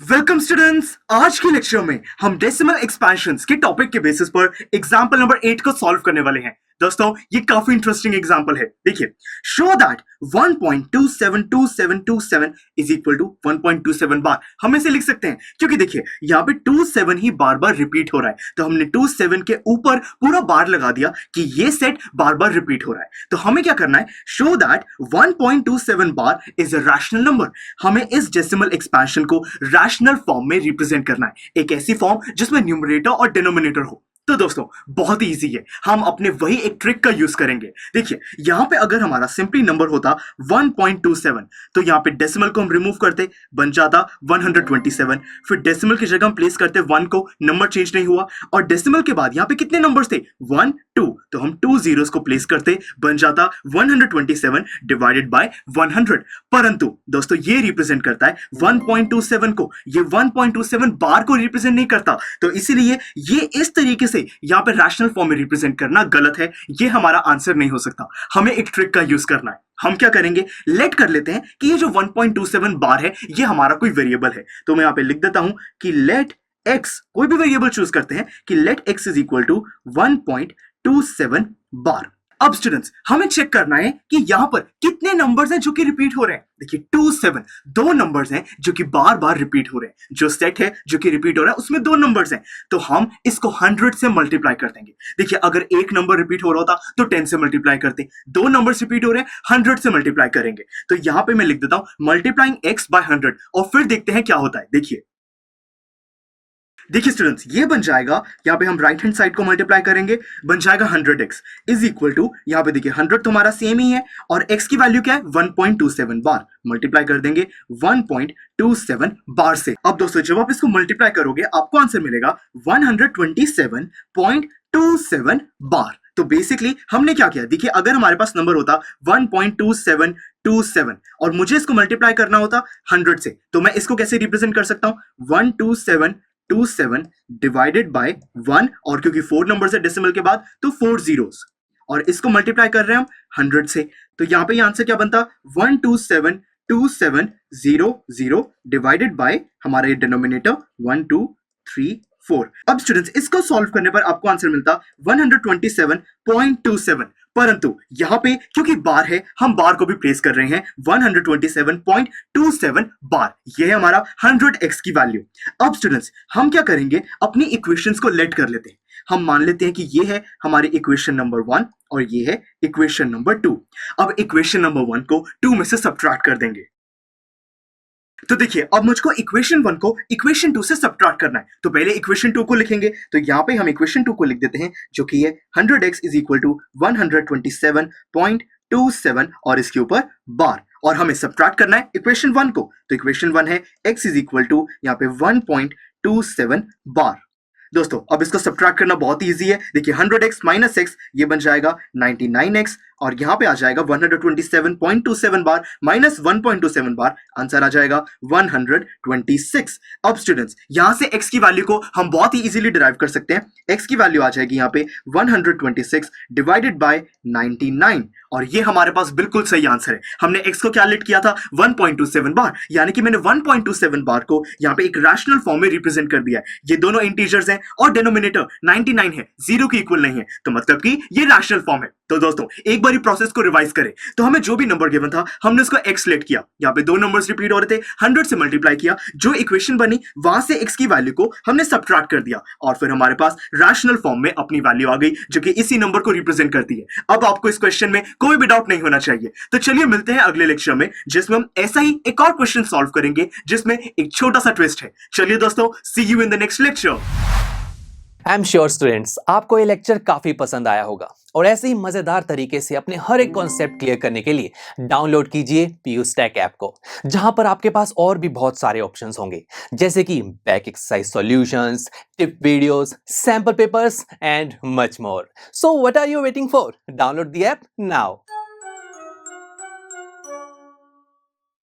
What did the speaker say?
Welcome students. आज के lecture में हम डेसिमल एक्सपेंशंस के टॉपिक के बेसिस पर एग्जांपल नंबर 8 को सॉल्व करने वाले हैं। दोस्तों ये काफी इंटरेस्टिंग एग्जांपल है। देखिए, show that 1.272727 is equal to 1.27 bar. हम इसे लिख सकते हैं क्योंकि देखिए यहाँ पे 27 ही बार बार रिपीट हो रहा है, तो हमने 27 के ऊपर पूरा बार लगा दिया कि ये सेट बार बार रिपीट हो रहा है। तो हमें क्या करना है, show that 1.27 bar is a rational number. हमें इस डेसिमल एक्सपेंशन को रैशनल फॉर्म में रिप्रेजेंट करना है, एक ऐसी फॉर्म जिसमें न्यूमरेटर और डिनोमिनेटर हो। तो दोस्तों बहुत ही इजी है, हम अपने वही एक ट्रिक का यूज करेंगे। देखिए यहां पे अगर हमारा सिंपली नंबर होता 1.27 तो यहां पे डेसिमल को हम रिमूव करते, बन जाता 127। फिर डेसिमल की जगह हम प्लेस करते 1 को, नंबर चेंज नहीं हुआ। और डेसिमल के बाद यहां पे कितने नंबर्स थे, 1 2, तो हम 2 zeros को प्लेस करते, बन जाता 127 डिवाइडेड बाय 100। परंतु दोस्तों ये रिप्रेजेंट करता है 1.27 को, ये 1.27 बार को रिप्रेजेंट नहीं करता। तो इसीलिए ये इस तरीके से यहां पे रैशनल फॉर्म में रिप्रेजेंट करना गलत है, ये हमारा आंसर नहीं हो सकता। हमें एक ट्रिक का यूज करना है। हम क्या करेंगे, लेट कर लेते हैं कि ये जो 1.27 बार है ये हमारा कोई वेरिएबल है। तो मैं यहां पे लिख देता हूं कि लेट x, कोई भी वेरिएबल चूज करते हैं कि let x is equal to 1.27 bar. अब स्टूडेंट्स हमें चेक करना है कि यहां पर कितने नंबर्स हैं जो कि रिपीट हो रहे हैं। देखिए 27, दो नंबर्स हैं जो कि बार बार रिपीट हो रहे हैं। जो सेट है जो कि रिपीट हो रहा है उसमें दो नंबर्स हैं, तो हम इसको 100 से मल्टीप्लाई कर देंगे। देखिए अगर एक नंबर रिपीट हो रहा होता तो 10 से मल्टीप्लाई करते, दो नंबर्स रिपीट हो रहे हैं 100 से मल्टीप्लाई करेंगे। तो यहां पे मैं लिख देता हूं मल्टीप्लाइंग x बाय 100 और फिर देखते हैं क्या होता है। देखिए स्टूडेंट्स ये बन जाएगा, यहां पे हम राइट हैंड साइड को मल्टीप्लाई करेंगे, बन जाएगा 100x इज इक्वल टू, यहां पे देखिए 100 तो हमारा सेम ही है और x की वैल्यू क्या है 1.27 बार। मल्टीप्लाई कर देंगे 1.27 बार से। अब दोस्तों जब आप इसको मल्टीप्लाई करोगे आपको आंसर मिलेगा 127.27 बार। तो बेसिकली हमने क्या किया, देखिए अगर हमारे पास नंबर होता 1.2727 और मुझे इसको मल्टीप्लाई करना होता 100 से, तो मैं इसको कैसे रिप्रेजेंट कर सकता हूं, 12727 डिवाइडेड बाय 1, और क्योंकि 4 नंबर है डेसिमल के बाद तो 4 zeros, और इसको मल्टीप्लाई कर रहे हैं हम 100 से। तो यहां पे आंसर क्या बनता, 1272700 डिवाइडेड बाय हमारा ये डिनोमिनेटर 1234। अब स्टूडेंट्स इसको सॉल्व करने पर आपको आंसर मिलता 127.27। परंतु यहां पे क्योंकि बार है हम बार को भी प्लेस कर रहे हैं 127.27 बार। ये है हमारा 100x की वैल्यू। अब स्टूडेंट्स हम क्या करेंगे, अपनी इक्वेशंस को लेट कर लेते हैं। हम मान लेते हैं कि ये है हमारी इक्वेशन नंबर 1 और ये है इक्वेशन नंबर 2। अब इक्वेशन नंबर 1 को 2 में से सब्ट्रैक्ट कर देंगे। तो देखिए अब मुझको इक्वेशन 1 को इक्वेशन 2 से सब्ट्रैक्ट करना है, तो पहले इक्वेशन 2 को लिखेंगे। तो यहां पे हम इक्वेशन 2 को लिख देते हैं जो कि है 100x इज इक्वल टू 127.27 और इसके ऊपर बार, और हमें सब्ट्रैक्ट करना है इक्वेशन 1 को। तो इक्वेशन 1 है x इज इक्वल टू यहाँ पे 1.27 बार। दोस्तों अब इसको सब्ट्रैक्ट करना बहुत ही इजी है। देखिए 100x माइनस x ये बन जाएगा 99x, और यहां पे आ जाएगा 127.27 बार माइनस 1.27 बार, आंसर आ जाएगा 126। अब स्टूडेंट्स यहां से x की वैल्यू को हम बहुत ही इजीली डिराइव कर सकते हैं। x की वैल्यू आ जाएगी यहां पे 126 डिवाइडेड बाय 99, और ये हमारे पास बिल्कुल सही आंसर है। हमने x को क्या लेट किया था 1.27 बार, यानी कि मैंने 1.27 बार को यहां पे एक रैशनल फॉर्म में रिप्रेजेंट कर दिया है। ये दोनों इंटीजर्स हैं और डिनोमिनेटर 99 है, 0 के इक्वल नहीं है, तो मतलब कि ये रैशनल फॉर्म है। तो दोस्तों एक बार प्रोसेस को रिवाइज करें तो हमें जो भी नंबर गिवन था हमने उसको x लेट किया, यहाँ पे दो नंबर्स रिपीट हो रहे थे, 100 से मल्टीप्लाई किया, जो इक्वेशन बनी वहां से x की वैल्यू को हमने सब्ट्रैक्ट कर दिया, और फिर हमारे पास रैशनल फॉर्म में अपनी वैल्यू आ गई जो कि इसी नंबर को रिप्रेजेंट करती है। अब आपको इस क्वेश्चन में कोई भी डाउट नहीं होना चाहिए। तो चलिए मिलते हैं अगले लेक्चर में जिसमें हम ऐसा ही एक और क्वेश्चन सॉल्व करेंगे जिसमें एक छोटा सा ट्विस्ट है। चलिए दोस्तों, see you in the next lecture. I am sure students आपको ये लेक्चर काफी पसंद आया होगा, और ऐसे ही मजेदार तरीके से अपने हर एक कॉन्सेप्ट क्लियर करने के लिए डाउनलोड कीजिए PU Stack ऐप को, जहां पर आपके पास और भी बहुत सारे ऑप्शंस होंगे, जैसे कि back exercise solutions, tip videos, sample papers and much more. So what are you waiting for? Download the app now.